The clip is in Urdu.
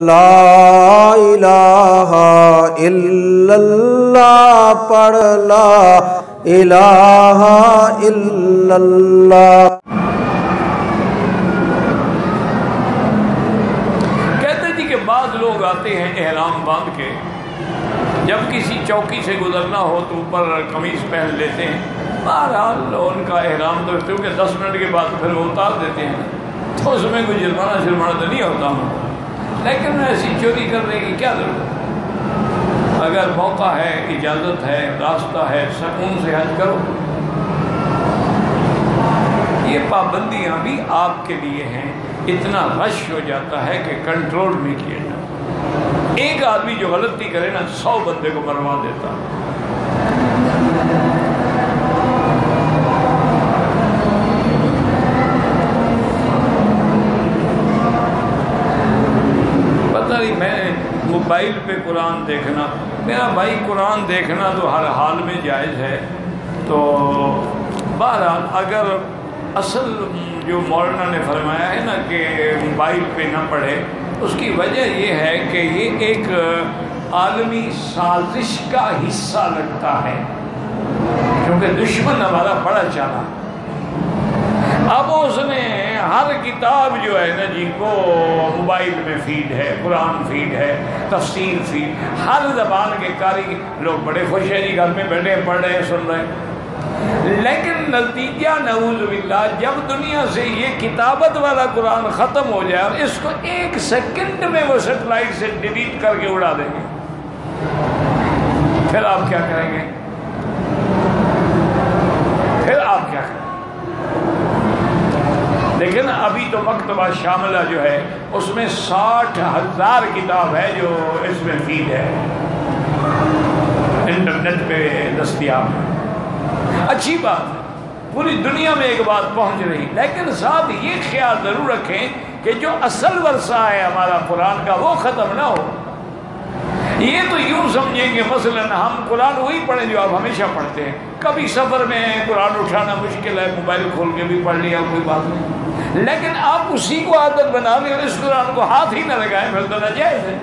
لا الہ الا اللہ پڑھ لا الہ الا اللہ۔ کہتے جی کہ بعض لوگ آتے ہیں احرام باندھ کے، جب کسی چوکی سے گزرنا ہو تو اوپر قمیص پہن لیتے ہیں، بہرحال ان کا احرام تو کیونکہ 10 منٹ کے بعد پھر وہ اتار دیتے ہیں تو اس میں کوئی جرمانہ تو نہیں ہوتا ہوں، لیکن ایسی چوری کرنے کی کیا ضرورت؟ اگر موقع ہے، اجازت ہے، راستہ ہے، سکون سے حج کرو۔ یہ پابندیاں بھی آپ کے لیے ہیں، اتنا رش ہو جاتا ہے کہ کنٹرول نہیں کیا جاتا۔ ایک آدمی جو غلطی کرے نا 100 بندے کو مروا دیتا۔ میں موبائل پہ قرآن دیکھنا، میرا بھائی قرآن دیکھنا تو ہر حال میں جائز ہے، تو بہرحال اگر اصل جو مولانا نے فرمایا ہے نا کہ موبائل پہ نہ پڑھے، اس کی وجہ یہ ہے کہ یہ ایک عالمی سازش کا حصہ لگتا ہے، کیونکہ دشمن ہمارا بڑا چالا۔ اب اس نے ہر کتاب جو ہے نا جی کو موبائل میں فیڈ ہے، قرآن فیڈ ہے، تفسیر فیڈ، ہر زبان کے قاری لوگ بڑے خوش ہیں جی، گھر میں بیٹھے پڑھ رہے ہیں، سن رہے ہیں، لیکن نتیجہ نعوذ باللہ جب دنیا سے یہ کتابت والا قرآن ختم ہو جائے اور اس کو 1 سیکنڈ میں وہ سیٹلائٹ سے ڈیلیٹ کر کے اڑا دیں گے، پھر آپ کیا کریں گے؟ پھر آپ کیا کریں؟ لیکن ابھی تو مکتبہ شاملہ جو ہے اس میں 60,000 کتاب ہے جو اس میں فیڈ ہے، انٹرنیٹ پہ دستیاب ہے۔ اچھی بات ہے، پوری دنیا میں ایک بات پہنچ رہی، لیکن ساتھ یہ خیال ضرور رکھیں کہ جو اصل ورثہ ہے ہمارا قرآن کا وہ ختم نہ ہو۔ یہ تو یوں سمجھیں کہ مثلا ہم قرآن وہی پڑھیں جو آپ ہمیشہ پڑھتے ہیں، کبھی سفر میں قرآن اٹھانا مشکل ہے، موبائل کھول کے بھی پڑھ لیا کوئی بات نہیں، لیکن آپ اسی کو عادت بنا لیں اور اس قرآن کو ہاتھ ہی نہ لگائیں، پھر تو ناجائز ہے۔